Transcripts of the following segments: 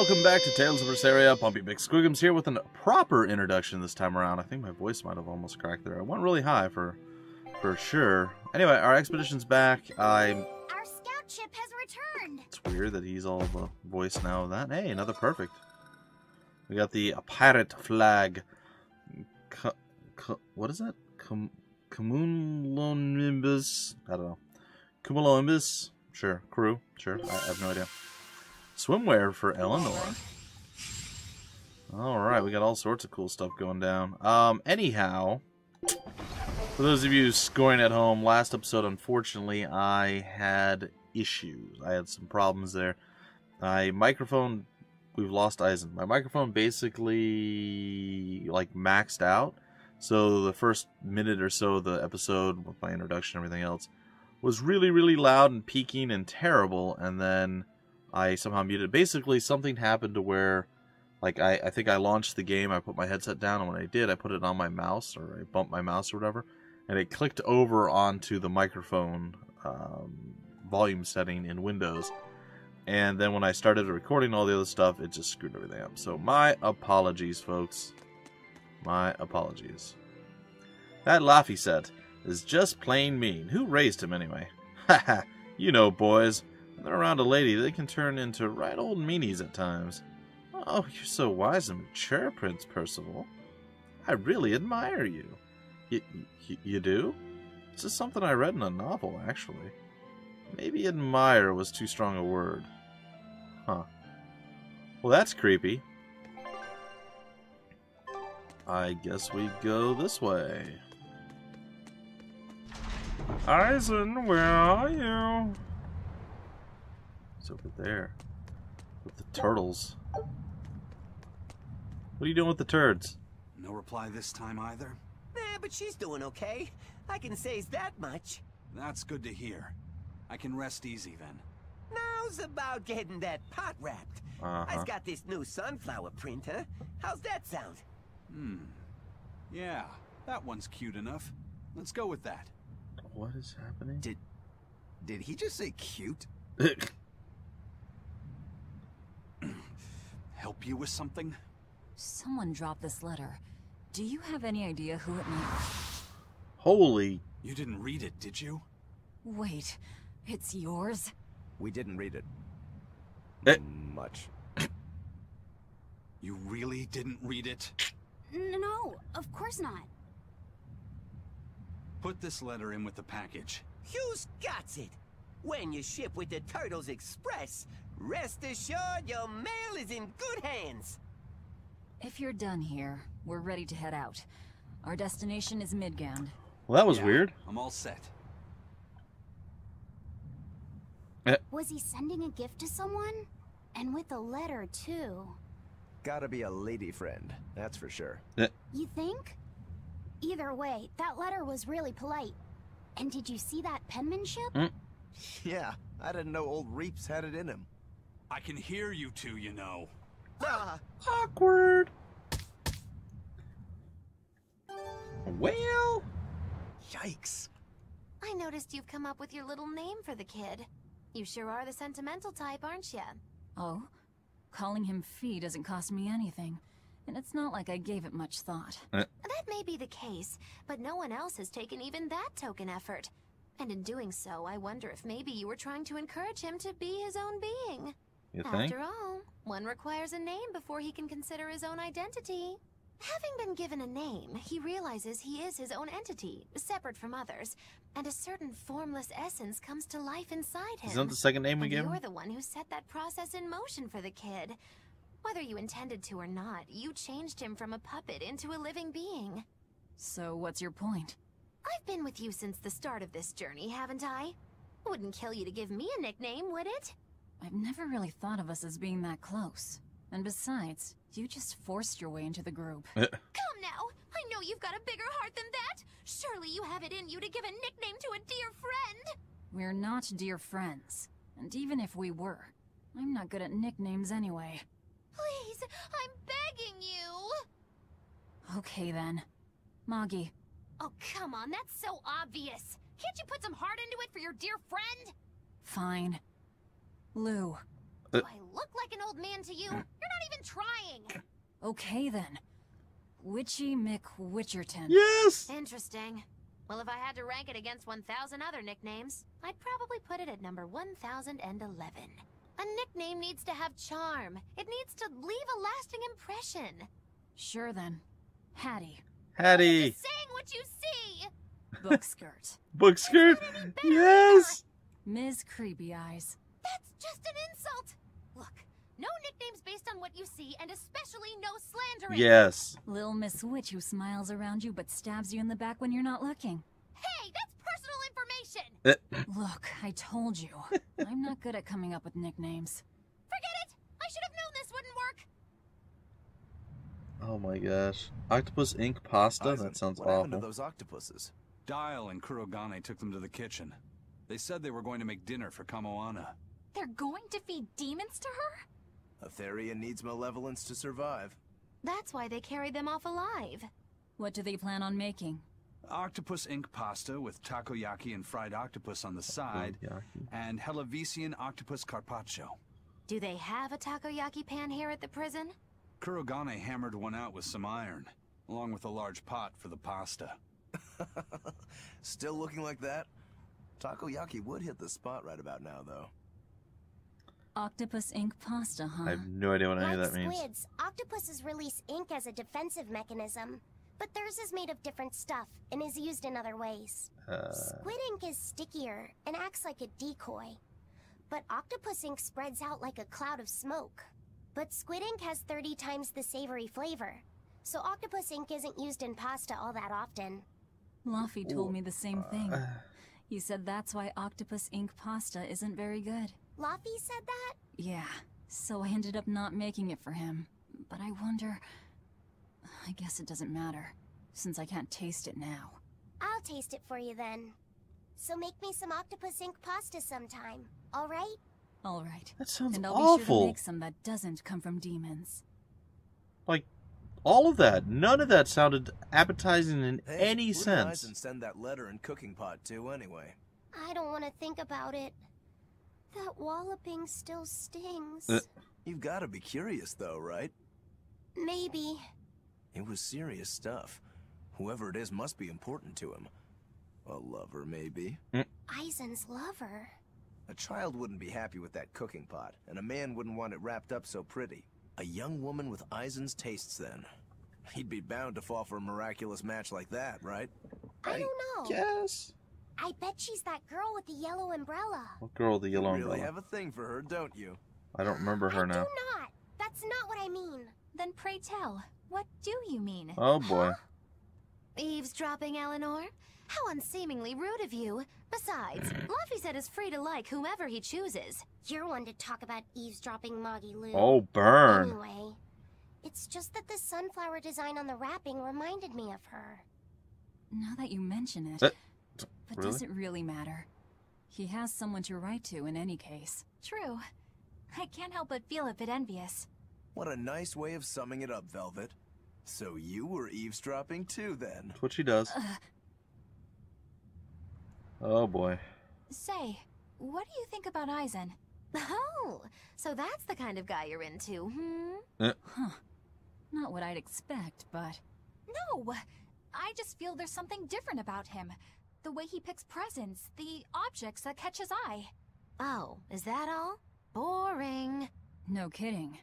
Welcome back to Tales of Berseria. Pumpy Big Squigums here with a proper introduction this time around. I think my voice might have almost cracked there. I went really high for sure. Anyway, our expedition's back. Our scout ship has returned. It's weird that he's all the voice now of that. Hey, another perfect. We got the pirate flag. What is it? Cumulonimbus? I don't know. Cumulonimbus? Sure. Crew? Sure. I have no idea. Swimwear for Eleanor. Alright, we got all sorts of cool stuff going down. Anyhow, for those of you scoring at home, last episode, unfortunately, I had issues. I had some problems there. We've lost Eizen. My microphone basically, like, maxed out. So the first minute or so of the episode, with my introduction and everything else, was really, really loud and peaking and terrible, and then I somehow muted. Basically, something happened to where, like, I think I launched the game, I put my headset down, and when I did, I put it on my mouse, or I bumped my mouse or whatever, and it clicked over onto the microphone volume setting in Windows. And then when I started recording all the other stuff, it just screwed everything up. So my apologies, folks. My apologies. That Laffy set is just plain mean. Who raised him anyway? Haha, you know, boys. When they're around a lady, they can turn into right old meanies at times. Oh, you're so wise and mature, Prince Percival. I really admire you. You do? This is something I read in a novel, actually. Maybe admire was too strong a word. Huh. Well, that's creepy. I guess we go this way. Eizen, where are you? It's over there. With the turtles. What are you doing with the turds? No reply this time either? But she's doing okay. I can say that much. That's good to hear. I can rest easy then. Now's about getting that pot wrapped. I've got this new sunflower printer. How's that sound? Yeah, that one's cute enough. Let's go with that. What is happening? Did he just say cute? Help you with something? Someone dropped this letter. Do you have any idea who it may be? Holy... You didn't read it, did you? Wait, it's yours? We didn't read it. Much. You really didn't read it? No, of course not. Put this letter in with the package. Who's got it? When you ship with the Turtles Express, rest assured your mail is in good hands. If you're done here, we're ready to head out. Our destination is Midgand. Well, that was Yeah, weird. I'm all set. Was he sending a gift to someone? And with a letter, too. Gotta be a lady friend, that's for sure. You think? Either way, that letter was really polite. And did you see that penmanship? Yeah, I didn't know old Reeps had it in him. I can hear you two, you know. Awkward. Well... Yikes. I noticed you've come up with your little name for the kid. You sure are the sentimental type, aren't you? Oh? Calling him Fee doesn't cost me anything. And it's not like I gave it much thought. That may be the case, but no one else has taken even that token effort. And in doing so, I wonder if maybe you were trying to encourage him to be his own being. You think? After all, one requires a name before he can consider his own identity. Having been given a name, he realizes he is his own entity, separate from others, and a certain formless essence comes to life inside him. Isn't that the second name we And gave him? you're the one who set that process in motion for the kid. Whether you intended to or not, you changed him from a puppet into a living being. So what's your point? I've been with you since the start of this journey, haven't I? Wouldn't kill you to give me a nickname, would it? I've never really thought of us as being that close. And besides, you just forced your way into the group. Come now! I know you've got a bigger heart than that! Surely you have it in you to give a nickname to a dear friend! We're not dear friends. And even if we were, I'm not good at nicknames anyway. Please, I'm begging you! Okay then. Moggy. Oh, come on, that's so obvious! Can't you put some heart into it for your dear friend? Fine. Lou. Do I look like an old man to you? You're not even trying. Okay then. Witchy McWitcherton. Yes! Interesting. Well, if I had to rank it against 1,000 other nicknames, I'd probably put it at number 1011. A nickname needs to have charm. It needs to leave a lasting impression. Sure then. Hattie. Hattie. Just saying what you see. Book skirt. Book skirt. It's not any better Yes! Ms. Creepy Eyes. That's just an insult. Look, no nicknames based on what you see, and especially no slandering. Yes. Lil Miss Witch who smiles around you but stabs you in the back when you're not looking. Hey, that's personal information. Look, I told you. I'm not good at coming up with nicknames. Forget it. I should have known this wouldn't work. Oh my gosh. Octopus Ink Pasta? Eizen, That sounds what happened to awful. those octopuses? Dial and Kurogane took them to the kitchen. They said they were going to make dinner for Kamoana. They're going to feed demons to her? Etheria needs malevolence to survive. That's why they carried them off alive. What do they plan on making? Octopus Ink Pasta with takoyaki and fried octopus on the side, Takoyaki. and Hellavisian octopus carpaccio. Do they have a takoyaki pan here at the prison? Kurogane hammered one out with some iron, along with a large pot for the pasta. Still looking like that? Takoyaki would hit the spot right about now, though. Octopus Ink Pasta, huh? I have no idea what any of Like that means. squids, octopuses release ink as a defensive mechanism, but theirs is made of different stuff and is used in other ways. Squid ink is stickier and acts like a decoy, but octopus ink spreads out like a cloud of smoke. But squid ink has 30 times the savory flavor, so octopus ink isn't used in pasta all that often. Luffy told me the same thing. He said that's why Octopus Ink Pasta isn't very good. Luffy said that? Yeah, so I ended up not making it for him. But I wonder... I guess it doesn't matter, since I can't taste it now. I'll taste it for you then. So make me some octopus ink pasta sometime, alright? Alright. That sounds And I'll be sure to awful. make some that doesn't come from demons. Like, all of that. None of that sounded appetizing in Hey, any who did sense. Eizen send that letter and cooking pot to, anyway? I don't want to think about it. That walloping still stings. You've got to be curious, though, right? Maybe. It was serious stuff. Whoever it is must be important to him. A lover, maybe. Eizen's lover. A child wouldn't be happy with that cooking pot, and a man wouldn't want it wrapped up so pretty. A young woman with Eizen's tastes, then. He'd be bound to fall for a miraculous match like that, right? I don't know. Yes. I bet she's that girl with the yellow umbrella. What girl with the yellow You really umbrella? have a thing for her, don't you? I don't remember her I now. do not. That's not what I mean. Then pray tell, what do you mean? Oh boy. Eavesdropping, Eleanor? How unseemingly rude of you. Besides, Luffy said is free to like whomever he chooses. You're one to talk about eavesdropping, Moggy Lou. Oh, burn. Anyway, it's just that the sunflower design on the wrapping reminded me of her. Now that you mention it... But really? does it really matter? He has someone to write to in any case. True. I can't help but feel a bit envious. What a nice way of summing it up, Velvet. So you were eavesdropping too, then? That's what she does. Oh boy. Say, what do you think about Eizen? Oh, so that's the kind of guy you're into, hmm? Huh. Not what I'd expect, but... No! I just feel there's something different about him. The way he picks presents, the objects that catch his eye. Oh, is that all? Boring. No kidding.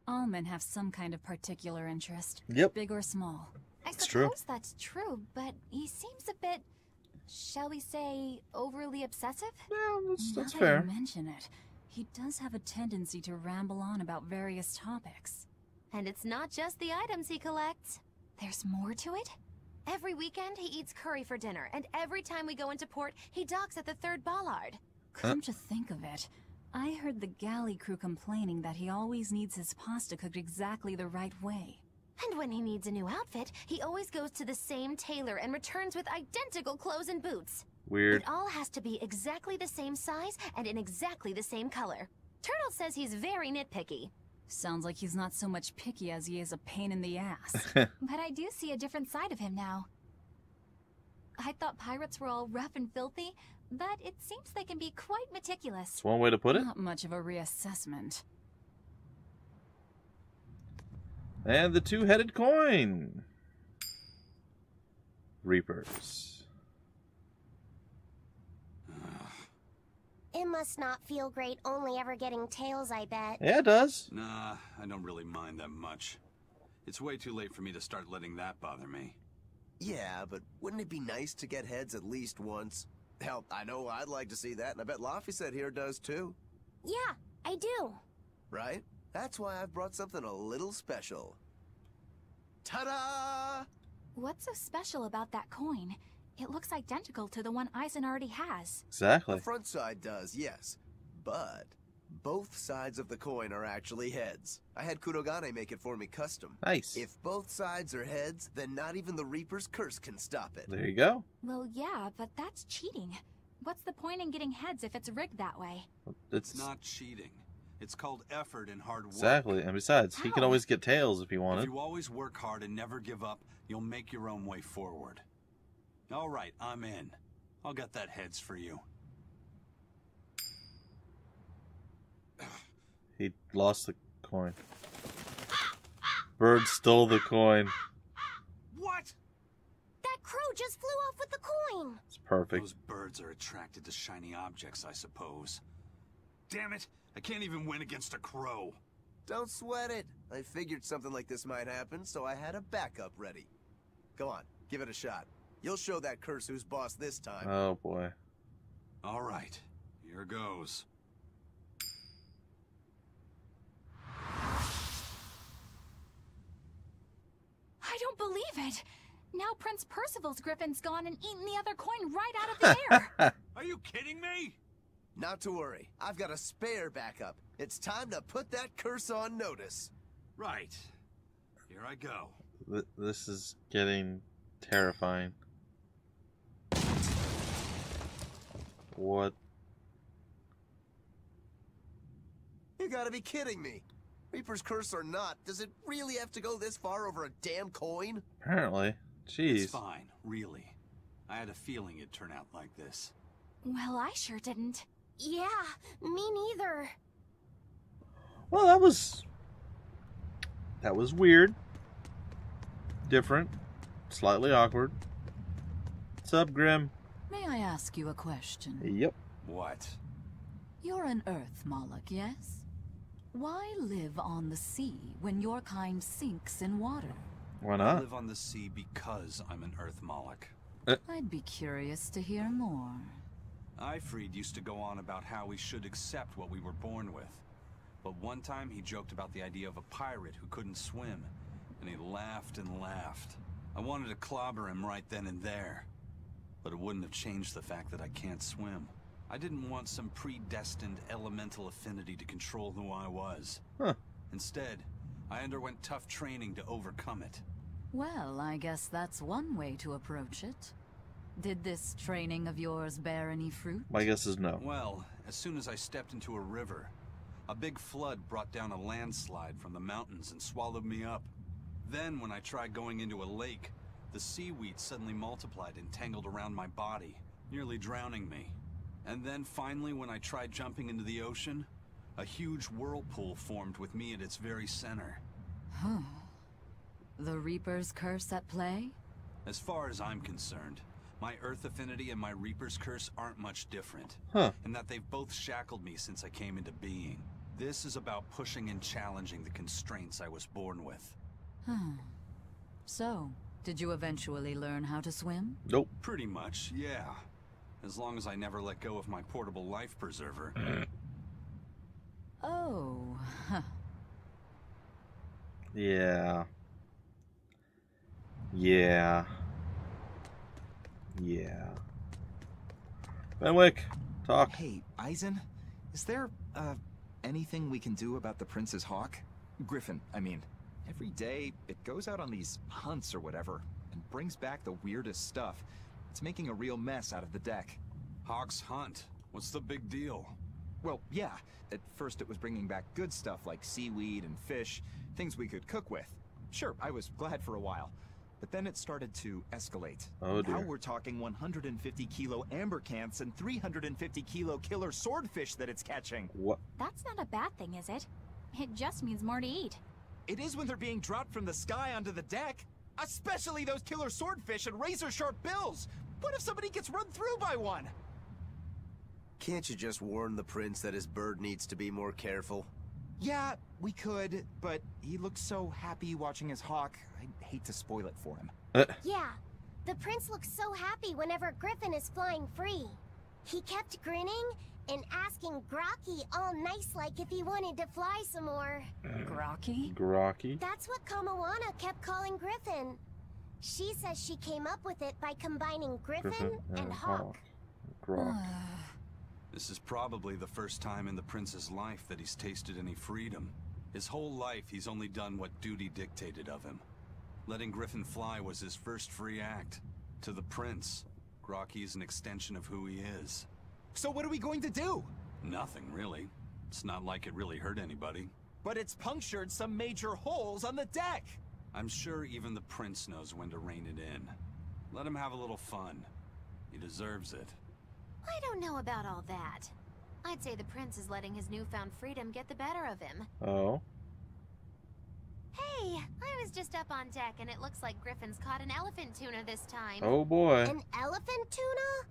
All men have some kind of particular interest. Yep. Big or small. I It's true. suppose that's true, but he seems a bit, shall we say, overly obsessive? Yeah, that's Now that fair. you mention it, he does have a tendency to ramble on about various topics. And it's not just the items he collects. There's more to it? Every weekend, he eats curry for dinner, and every time we go into port, he docks at the 3rd bollard. Come to think of it, I heard the galley crew complaining that he always needs his pasta cooked exactly the right way. And when he needs a new outfit, he always goes to the same tailor and returns with identical clothes and boots. Weird. It all has to be exactly the same size and in exactly the same color. Turtle says he's very nitpicky. Sounds like he's not so much picky as he is a pain in the ass. But I do see a different side of him now. I thought pirates were all rough and filthy, but it seems they can be quite meticulous. That's one way to put it. Not much of a reassessment. And the two-headed coin. Reapers. It must not feel great only ever getting tails, I bet. Yeah, it does. Nah, I don't really mind that much. It's way too late for me to start letting that bother me. Yeah, but wouldn't it be nice to get heads at least once? Hell, I know I'd like to see that, and I bet Laphicet here does too. Yeah, I do. Right? That's why I've brought something a little special. Ta-da! What's so special about that coin? It looks identical to the one Eizen already has. Exactly. The front side does, yes. But both sides of the coin are actually heads. I had Kurogane make it for me custom. Nice. If both sides are heads, then not even the Reaper's curse can stop it. There you go. Well, yeah, but that's cheating. What's the point in getting heads if it's rigged that way? It's not cheating. It's called effort and hard work. Exactly. And besides, he can always get tails if he wanted. If you always work hard and never give up, you'll make your own way forward. All right, I'm in. I'll get that heads for you. He lost the coin. Bird stole the coin. What? That crow just flew off with the coin. It's perfect. Those birds are attracted to shiny objects, I suppose. Damn it! I can't even win against a crow. Don't sweat it. I figured something like this might happen, so I had a backup ready. Go on, give it a shot. You'll show that curse who's boss this time. Oh boy. All right, here goes. I don't believe it! Now Prince Percival's griffin's gone and eaten the other coin right out of the air! Are you kidding me? Not to worry. I've got a spare backup. It's time to put that curse on notice. Right. Here I go. This is getting terrifying. What? You gotta be kidding me. Reaper's curse or not, does it really have to go this far over a damn coin? Apparently. Jeez. It's fine, really. I had a feeling it'd turn out like this. Well, I sure didn't. Yeah, me neither. Well, that was weird. Different. Slightly awkward. What's up, Grim? May I ask you a question? Yep. What? You're an Earth Moloch, yes? Why live on the sea when your kind sinks in water? Why I not? live on the sea because I'm an Earth Moloch. I'd be curious to hear more. Ifrid used to go on about how we should accept what we were born with. But one time he joked about the idea of a pirate who couldn't swim, and he laughed and laughed. I wanted to clobber him right then and there, but it wouldn't have changed the fact that I can't swim. I didn't want some predestined elemental affinity to control who I was. Huh. Instead, I underwent tough training to overcome it. Well, I guess that's one way to approach it. Did this training of yours bear any fruit? My guess is no. Well, as soon as I stepped into a river, a big flood brought down a landslide from the mountains and swallowed me up. Then, when I tried going into a lake, the seaweed suddenly multiplied and tangled around my body, nearly drowning me. And then finally, when I tried jumping into the ocean, a huge whirlpool formed with me at its very center. Huh. The Reaper's curse at play? As far as I'm concerned, my Earth affinity and my Reaper's curse aren't much different. Huh. In that they've both shackled me since I came into being. This is about pushing and challenging the constraints I was born with. So, did you eventually learn how to swim? Nope. Pretty much, yeah. As long as I never let go of my portable life preserver. Oh, huh. Yeah. Yeah. Yeah. Fenwick, talk. Hey, Eizen, is there, anything we can do about the Prince's hawk? Griffin, I mean. Every day, it goes out on these hunts or whatever, and brings back the weirdest stuff. It's making a real mess out of the deck. Hawk's hunt? What's the big deal? Well, yeah. At first it was bringing back good stuff like seaweed and fish, things we could cook with. Sure, I was glad for a while. but then it started to escalate. Oh dear. Now we're talking 150 kilo amber cants and 350 kilo killer swordfish that it's catching. What? That's not a bad thing, is it? It just means more to eat. It is when they're being dropped from the sky onto the deck. Especially those killer swordfish and razor-sharp bills. What if somebody gets run through by one? Can't you just warn the prince that his bird needs to be more careful? Yeah, we could, but he looks so happy watching his hawk. I'd hate to spoil it for him. Yeah, the prince looks so happy whenever Griffin is flying free. He kept grinning and asking Grocky all nice-like if he wanted to fly some more. Grocky? Grocky? That's what Kamawana kept calling Griffin. She says she came up with it by combining Griffin and Hawk. Grok. This is probably the first time in the prince's life that he's tasted any freedom. His whole life, he's only done what duty dictated of him. Letting Griffin fly was his first free act. To the prince, Grocky is an extension of who he is. So what are we going to do? Nothing, really. It's not like it really hurt anybody. But it's punctured some major holes on the deck. I'm sure even the prince knows when to rein it in. Let him have a little fun. He deserves it. I don't know about all that. I'd say the prince is letting his newfound freedom get the better of him. Oh. Hey, I was just up on deck and it looks like Griffin's caught an elephant tuna this time. Oh boy. An elephant tuna?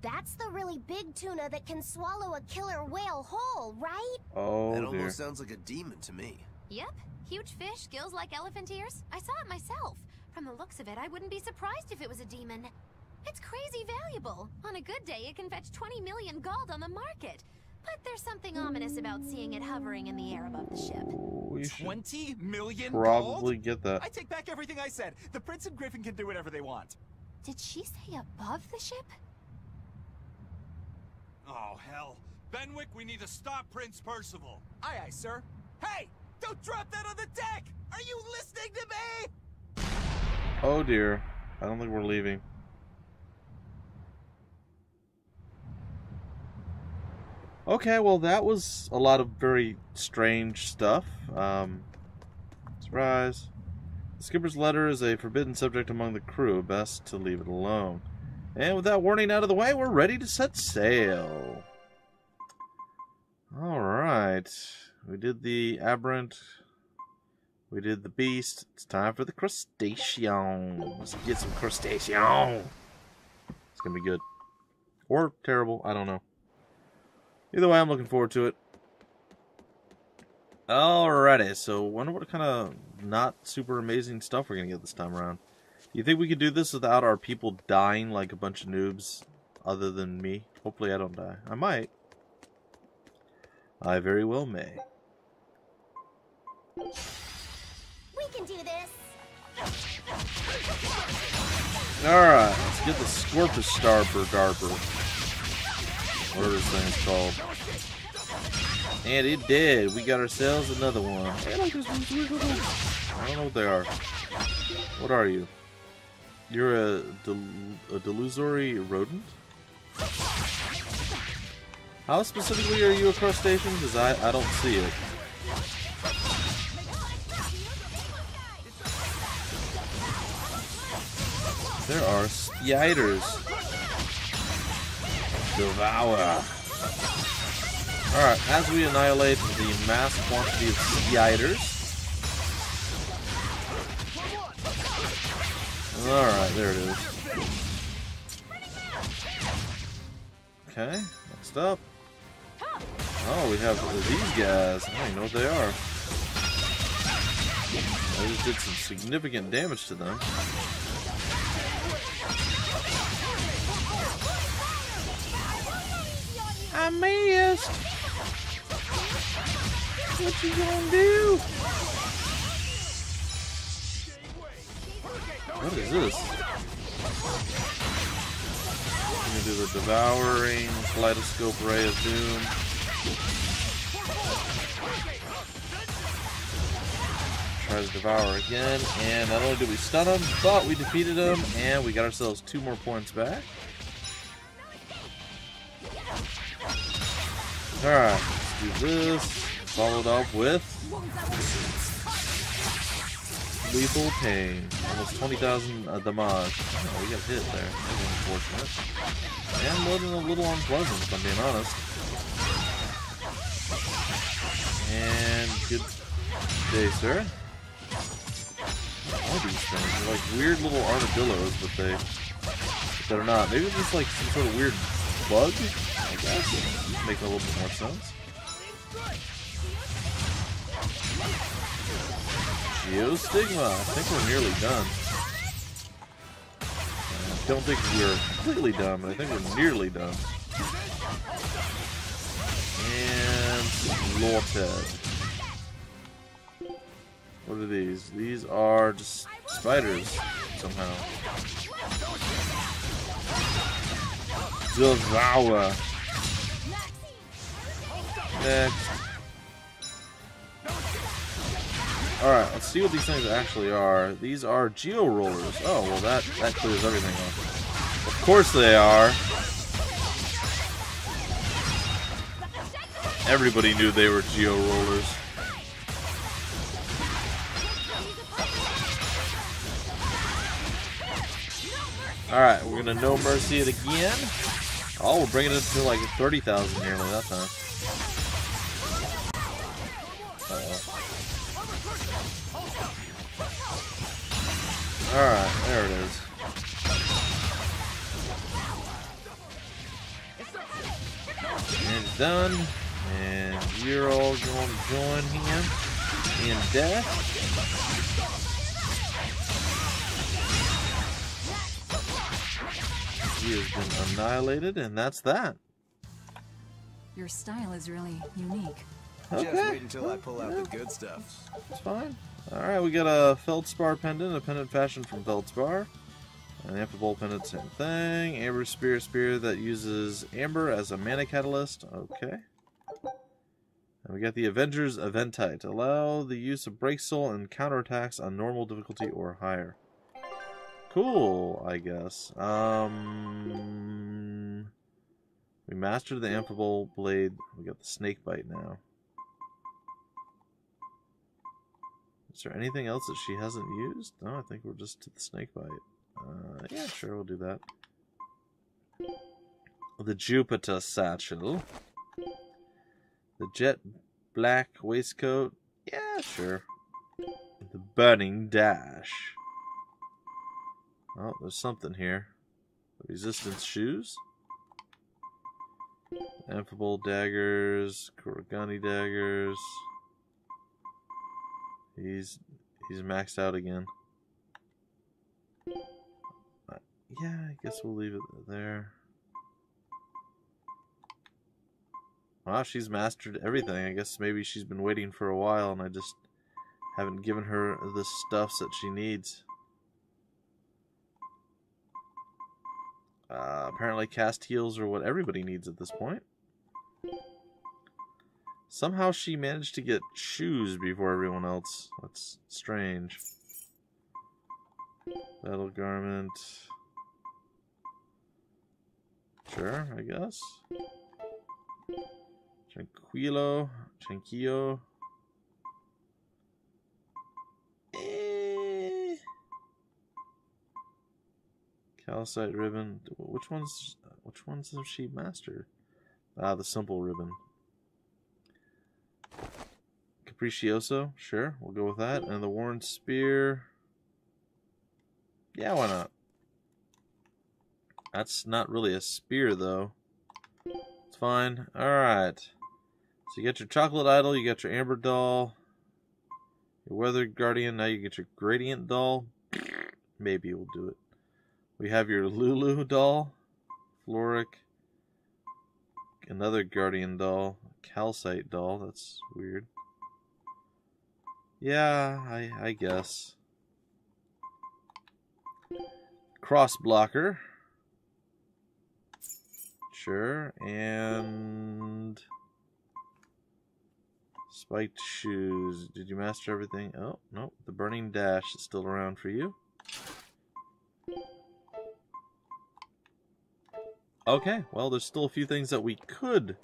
That's the really big tuna that can swallow a killer whale whole, right? Oh That dear. almost sounds like a demon to me. Yep, huge fish, gills like elephant ears. I saw it myself. From the looks of it, I wouldn't be surprised if it was a demon. It's crazy valuable. On a good day, it can fetch 20 million gold on the market. But there's something ominous about seeing it hovering in the air above the ship. We should 20 million probably gold? get that. I take back everything I said. The prince and Griffin can do whatever they want. Did she say above the ship? Oh, hell. Benwick, we need to stop Prince Percival. Aye, aye, sir. Hey, don't drop that on the deck! Are you listening to me? Oh dear. I don't think we're leaving. Okay, well that was a lot of very strange stuff. Surprise. The skipper's letter is a forbidden subject among the crew. Best to leave it alone. And with that warning out of the way, we're ready to set sail. Alright. We did the aberrant. We did the beast. It's time for the crustacean. Let's get some crustacean. It's gonna be good. Or terrible, I don't know. Either way, I'm looking forward to it. Alrighty, so I wonder what kind of not super amazing stuff we're going to get this time around. Do you think we could do this without our people dying like a bunch of noobs other than me? Hopefully I don't die. I might. I very well may. We can do this. Alright, let's get the Scorpus Starper Darper. Whatever this thing is called. And it did. We got ourselves another one. Hey, look, there's these weird little... I don't know what they are. What are you? You're a delusory rodent? How specifically are you a crustacean? Because I don't see it. There are spiders. Devour. Alright, as we annihilate the mass quantity of spiders. Alright, there it is. Okay, next up. Oh, we have these guys. I don't even know what they are. I just did some significant damage to them. I missed. What you gonna do? What is this? I'm gonna do the devouring kaleidoscope ray of doom. Try to devour again, and not only did we stun him, but we defeated him, and we got ourselves 2 more points back. Alright, let's do this. Followed up with lethal pain. Almost 20,000 damage. Oh, we got hit there. That was unfortunate. And a little unpleasant, if I'm being honest. And good day, sir. All these things are like weird little armadillos, but they're not. Maybe it's just like some sort of weird bug, I guess. Make a little bit more sense. Geostigma. I think we're nearly done. I don't think we're completely done, but I think we're nearly done. And Lorted. What are these? These are just spiders somehow. Devour. Next. Alright, let's see what these things actually are. These are geo rollers. Oh, well that clears everything up. Of course they are. Everybody knew they were geo rollers. Alright, we're gonna no mercy it again. Oh, we're bringing it to like 30,000 nearly that time. Alright, there it is. And it's done. And you're all going to join him in death. He has been annihilated, and that's that. Your style is really unique. Okay. Just wait until I pull out the good stuff. It's fine. Alright, we got a Feldspar Pendant, a pendant fashioned from Feldspar. An Amphibole Pendant, same thing. Amber Spear that uses Amber as a mana catalyst. Okay. And we got the Avengers Eventite. Allow the use of Break Soul and counterattacks on normal difficulty or higher. Cool, I guess. We mastered the Amphibole Blade. We got the Snake Bite now. Is there anything else that she hasn't used? No, I think we're just to the Snake Bite. Yeah, sure, we'll do that. The Jupiter Satchel. The Jet Black Waistcoat. Yeah, sure. The Burning Dash. Oh, there's something here. The Resistance Shoes. Amphibole Daggers. Kurogani Daggers. He's maxed out again. Yeah, I guess we'll leave it there. Wow, she's mastered everything. I guess maybe she's been waiting for a while and I just haven't given her the stuffs that she needs. Apparently cast heals are what everybody needs at this point. Somehow she managed to get shoes before everyone else. That's strange. Battle Garment. Sure, I guess. Tranquillo. Calcite Ribbon. Which ones has she mastered? Ah, the Simple Ribbon. Capricioso, sure, we'll go with that. And the Worn Spear. Yeah, why not? That's not really a spear, though. It's fine. Alright. So you got your Chocolate Idol, you got your Amber Doll, your Weather Guardian, now you get your Gradient Doll. Maybe we'll do it. We have your Lulu Doll, Floric, another Guardian Doll, Calcite Doll, that's weird. Yeah, I guess. Cross Blocker. Sure, and Spiked Shoes. Did you master everything? Oh, no. The Burning Dash is still around for you. Okay, well, there's still a few things that we could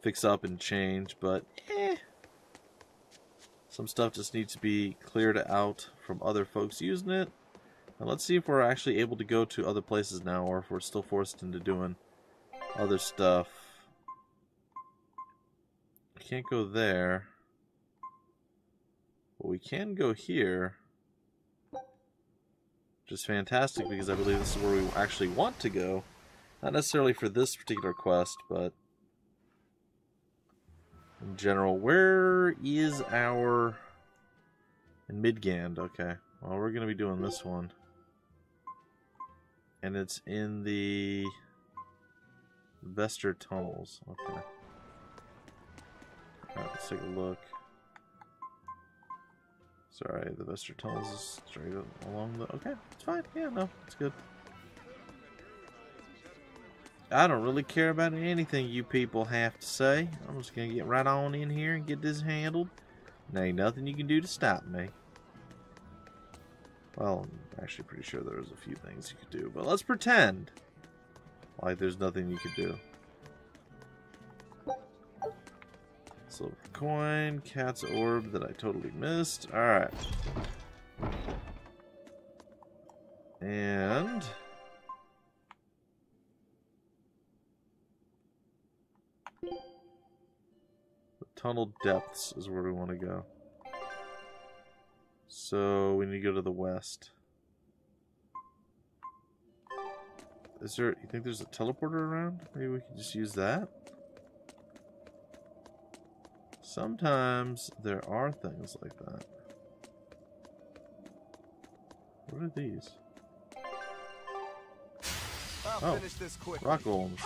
fix up and change, but Some stuff just needs to be cleared out from other folks using it. And let's see if we're actually able to go to other places now, or if we're still forced into doing other stuff. We can't go there. But we can go here. Which is fantastic, because I believe this is where we actually want to go. Not necessarily for this particular quest, but in general. Where is our... in Midgand, okay. Well, we're going to be doing this one. And it's in the Vester tunnels. Okay. Alright, let's take a look. Sorry, the Vester tunnels is straight along the... okay, it's fine. Yeah, no, it's good. I don't really care about anything you people have to say. I'm just going to get right on in here and get this handled. There ain't nothing you can do to stop me. Well, I'm actually pretty sure there's a few things you could do, but let's pretend like there's nothing you could do. Silver coin, cat's orb that I totally missed. Alright. And... the tunnel depths is where we want to go. So we need to go to the west. Is there... you think there's a teleporter around? Maybe we can just use that? Sometimes there are things like that. What are these? I'll finish this quick. Rock golems.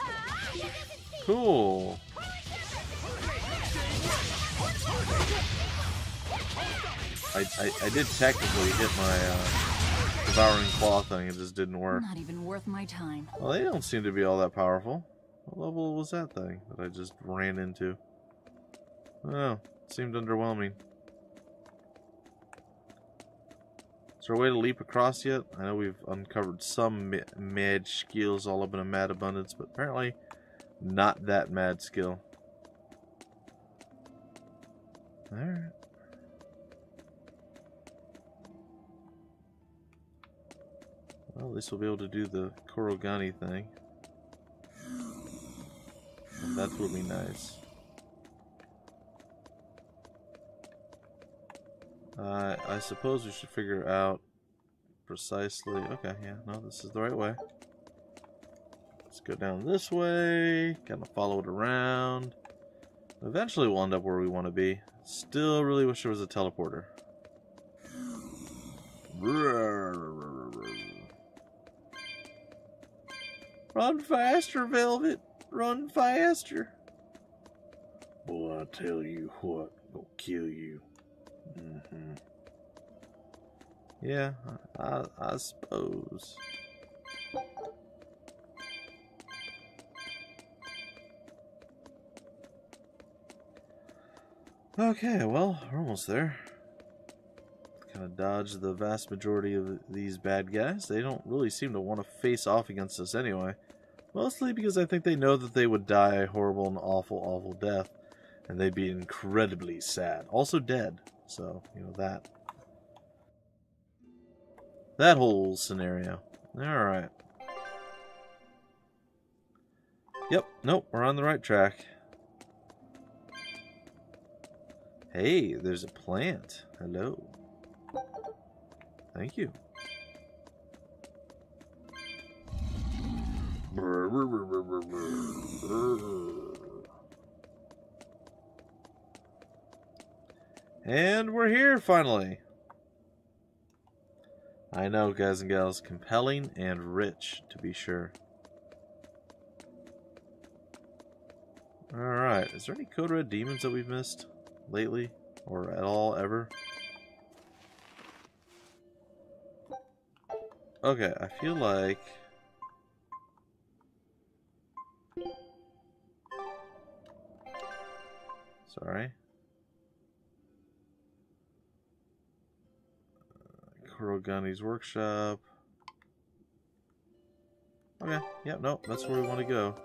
Cool. I did technically hit my devouring claw thing, it just didn't work. Not even worth my time. Well, they don't seem to be all that powerful. What level was that thing that I just ran into? Oh, it seemed underwhelming. Is there a way to leap across yet? I know we've uncovered some mad skills all up in a mad abundance, but apparently not that mad skill. Alright. Well, at least we'll be able to do the Korogani thing. And that will be nice. I suppose we should figure out precisely... okay, yeah, no, this is the right way. Let's go down this way, kind of follow it around. Eventually we'll end up where we want to be. Still really wish there was a teleporter. Run faster, Velvet! Run faster! Boy, I tell you what, gonna kill you. Mm-hmm. Yeah, I suppose. Okay, well, we're almost there. Kind of dodged the vast majority of these bad guys. They don't really seem to want to face off against us anyway. Mostly because I think they know that they would die a horrible and awful, awful death. And they'd be incredibly sad. Also dead. So, you know, that whole scenario. Alright. Yep, nope, we're on the right track. Hey, there's a plant. Hello. Thank you. And we're here, finally. I know, guys and gals, compelling and rich, to be sure. Alright, is there any Code Red demons that we've missed lately? Or at all, ever? Okay, I feel like... sorry. Kurogani's workshop. Okay, yep, nope, that's where we want to go.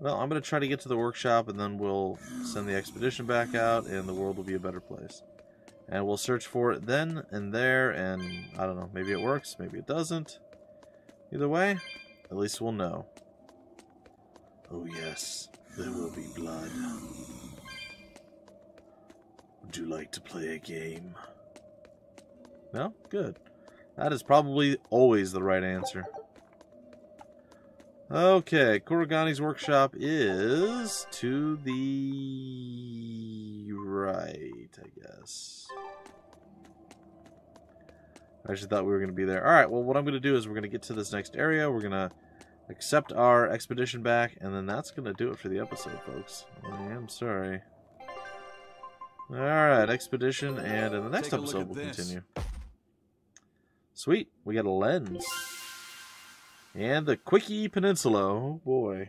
Well, I'm going to try to get to the workshop, and then we'll send the expedition back out, and the world will be a better place. And we'll search for it then and there, and I don't know, maybe it works, maybe it doesn't. Either way, at least we'll know. Oh yes, there will be blood. Would you like to play a game? No? Good. That is probably always the right answer. Okay, Kurogani's workshop is to the right, I guess. I actually thought we were going to be there. Alright, well, what I'm going to do is we're going to get to this next area. We're going to accept our expedition back, and then that's going to do it for the episode, folks. I am sorry. Alright, expedition, and in the next episode we'll continue. Sweet, we got a lens. And the Quickie Peninsula, oh boy.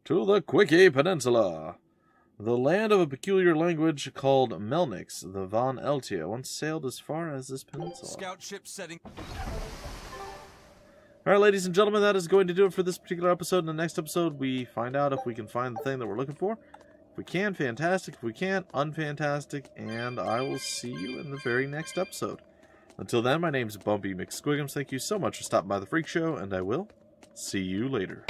To the Quickie Peninsula. The land of a peculiar language called Melnix, the Von Eltia, once sailed as far as this peninsula. Scout ship setting. Alright, ladies and gentlemen, that is going to do it for this particular episode. In the next episode, we find out if we can find the thing that we're looking for. If we can, fantastic. If we can't, unfantastic. And I will see you in the very next episode. Until then, my name's Bumpy McSquigums. Thank you so much for stopping by the Phreak Show, and I will see you later.